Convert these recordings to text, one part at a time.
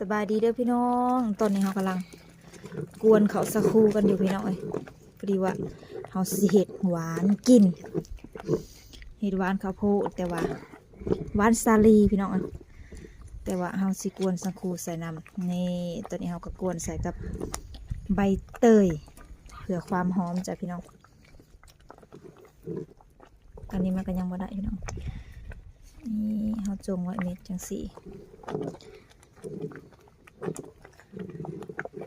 สบายดีเด้อพี่น้องตอนนี้เรากำลังกวนเขาสักครู่กันอยู่พี่น้องเอ้ยพอดีว่าเราสิเห็ดหวานกินเห็ดหวานข้าวโพดแต่ว่าหวานสาลีพี่น้องเอ้ยแต่ว่าเราสิกวนสักครู่ใส่น้ำนี่ตอนนี้เราก็กวนใส่กับใบเตยเพื่อความหอมจ้ะพี่น้องตอนนี้มันก็ยังบ่ได้พี่น้องนี่เราจงไว้เม็ดจังสี่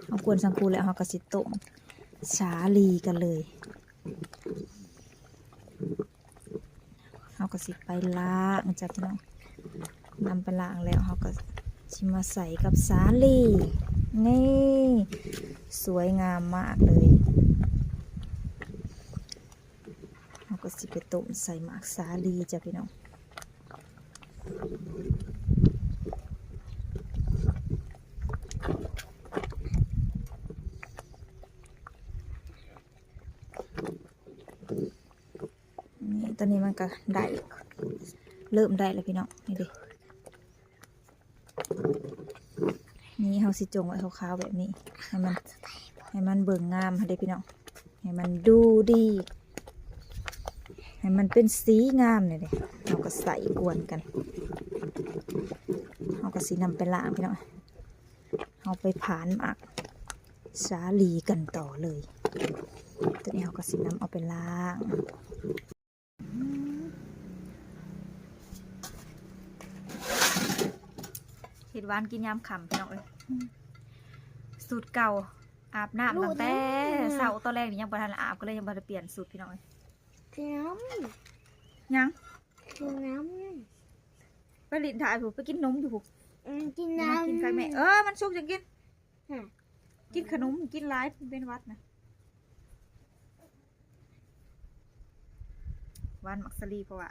เอากวนสังคูแล้วเราก็สิต้มสาลีกันเลยเราก็สิไปล้างจ้ะพี่น้องนำไปล้างแล้วเราก็สิมาใส่กับสาลีนี่สวยงามมากเลยเราก็สิไปต้มใส่หมากสาลีจ้ะพี่น้องนี่ตอนนี้มันก็ได้เริ่มได้แล้วพี่น้องนี่ดินี่เราสิจงไว้ขาวๆแบบนี้ให้มันเบิ่งงามให้ได้พี่น้องให้มันดูดีให้มันเป็นสีงามเลยเด้เราก็ใส่กวนกันเราก็สีนำไปล้างพี่น้องเอาไปผ่านหมักสาลีกันต่อเลยตอนนี้เราก็สีนำเอาไปล้างเห็ดหวานกินยามค่ำพี่น้องเอ้ยสูตรเก่าอาบน้ำตั้งแต่เช้าตอนแรกนี่ยังบ่ทันอาบก็เลยยังบ่ได้เปลี่ยนสูตรพี่น้องเอ้ยยังไปลิ้นถ่ายผูกไปกินนมอยู่ผูกกินน้ำกินไข่แม่มันสุกจังกินกินขนมกินหลายเป็นวัดนะหวานมักสลีเพราะว่า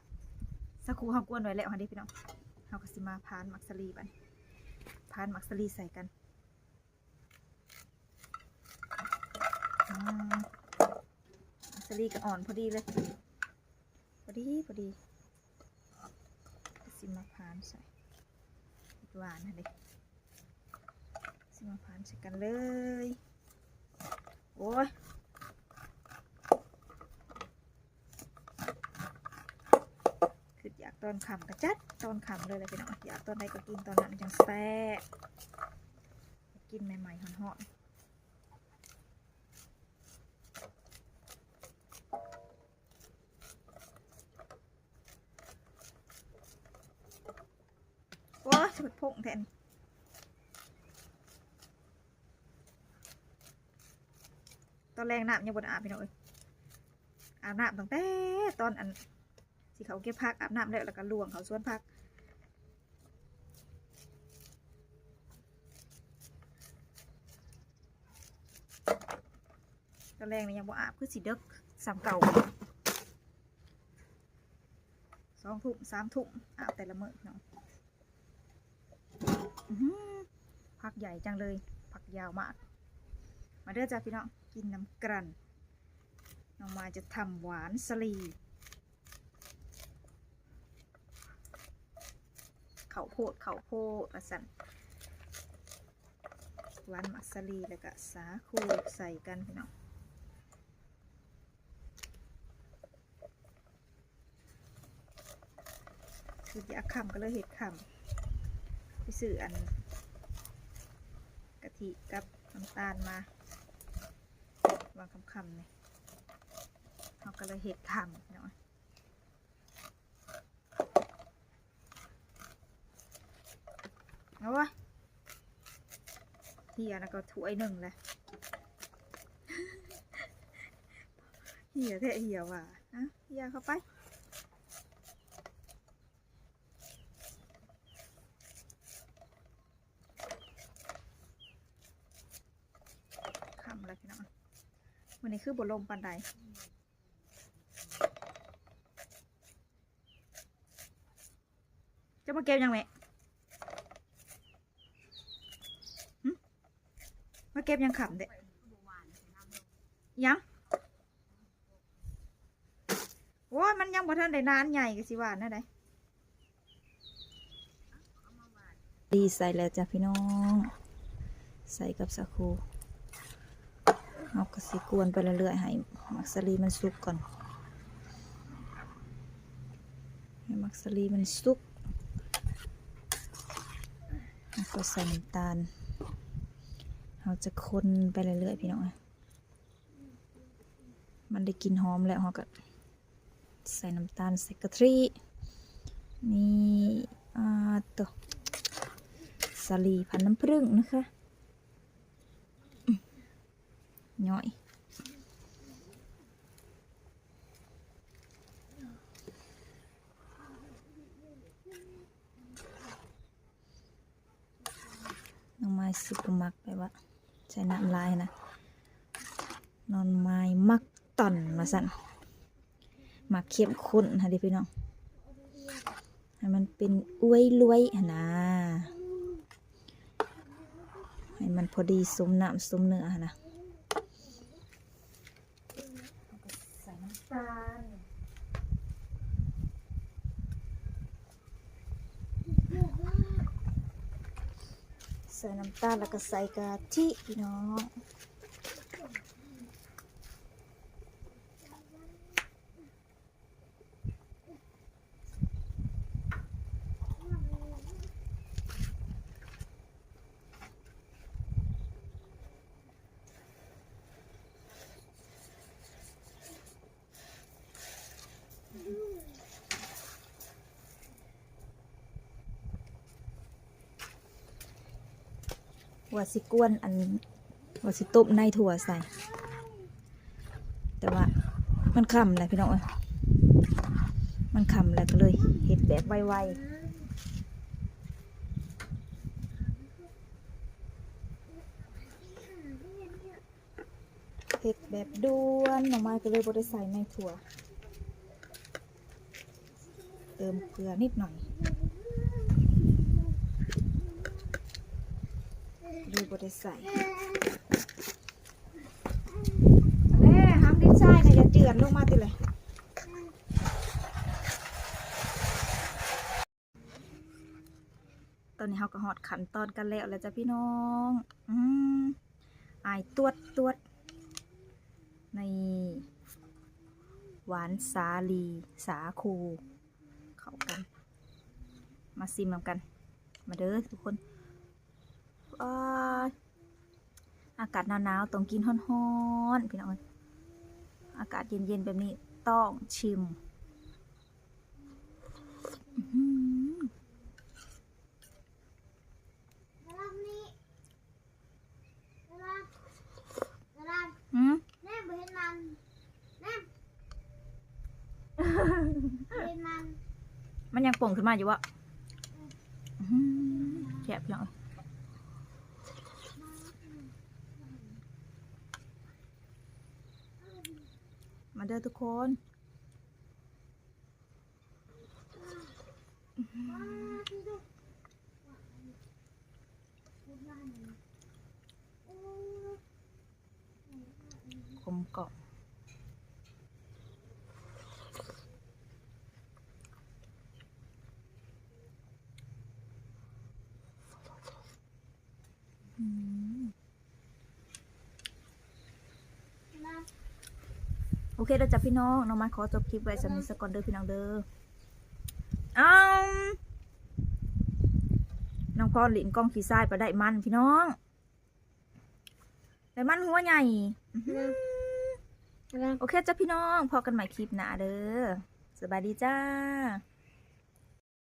สักครู่เฮากวนไว้แล้วค่ะดิพี่น้องเฮาก็สิมาพานมักสลีบัดพานมักสลีใส่กันมักสลีก็อ่อนพอดีเลยพอดีสิมาพานใส่หวานนะเด็กสิมาพานใส่กันเลยโอ้ยคืออยากตอนขำกระจัดตอนขำเลยพี่น้องอยากตอนใดก็กินตอนนั้นจังแซ่บกินใหม่ๆหอนๆว้าจะเป็นพงแทนตอนแรกน้ำยังบนอาบพี่น้องเอ้ยอาบน้ำตั้งแต่ตอนอันสิเขาเก็บพักอาบน้ำแล้วก็ลวงเขาสวนพักตอนแรกนี่ยังบ่อาบคือสีเด็กสามเก่า2 ทุ่ม 3 ทุ่มอาบแต่ละมื้อพี่น้องผักใหญ่จังเลยผักยาวมากมาเด้อจ้าพี่น้องกินน้ำกรั่นน้องมาจะทำหวานสลีข้าวโพดละสันหวานมักสลีแล้วก็สาคูใส่กันพี่น้องคืออยากขำก็เลยเห็ดขำไปซื้ออันกะทิกับน้ำตาลมาวางคำเนี่ยเขาก็เลยเห็ดขำเนาะเอาวะเฮียนะก็ถ้วยหนึ่งเลยเฮียแท้เฮียว่ะเฮียเข้าไปอะไรพี่น้องวันนี้คือบทลมปันใดจะมาเก็บยังไงมาเก็บยังขำเด็กยังโอ้ยมันยังบ่ทันได้นานใหญ่กันสิหวานนะได้ ดีใส่แล้วจ้ะพี่น้องใส่กับสาคูเอากระสีกวนไปเรื่อยๆให้มักสลีมันสุกก่อนให้มักสลีมันสุกแล้วก็ใส่น้ำตาลเราจะคนไปเรื่อยๆพี่น้องมันได้กลิ่นหอมแล้วเราก็ใส่น้ำตาลใส่กะทินี่ตัวสาลีพันน้ำผึ้งนะคะย่อยน้องไม้สุกมักไปว่าใช้น้ำลายนะนอนไม้มักต่อนมาสั่นมักเข้มข้นฮะดิพี่น้องให้มันเป็นอ้วยลวยนะให้มันพอดีสมน้ำสมเนื้อนะใส่น้ำตาลใส่น้ำตาลแล้วก็ใส่กะทิพี่น้องว่าสิกวนอันว่าสิต้มในถั่วใส่แต่ว่ามันคำแหละพี่น้องมันคำแหละก็เลยเห็ดแบบไวๆเห็ดแบบด่วนหน่อไม้ก็เลยบ่ได้ใส่ในถั่วเติมเกลือนิดหน่อยเลยบ่ได้ใส่แม่ห้ามดิ้นใส่นะอย่าเจือนลงมาติเลยตอนนี้เขาก็หอดขั้นตอนกันแล้วจ้ะพี่น้องอายตวดในหวานสาลีสาคูเข้ากันมาซิมกันมาเด้อทุกคนอากาศหนาวๆต้องกินฮ้อนๆพี่น้องอากาศเย็นๆแบบนี้ต้องชิมมันยังป่งขึ้นมาอยู่วะแฉะพี่น้องมาเด้อทุกคนกลมกล่อมโอเคเราจะพี่น้องน้องมาขอจบคลิปไว้สำหรับสักก่อนเด้อพี่น้องเด้อน้องพรหลินกล้องขี้ทรายไปได้มันพี่น้องได้มันหัวใหญ่โอเคจ้ะพี่น้องพอกันใหม่คลิปหน้าเด้อสบายดีจ้า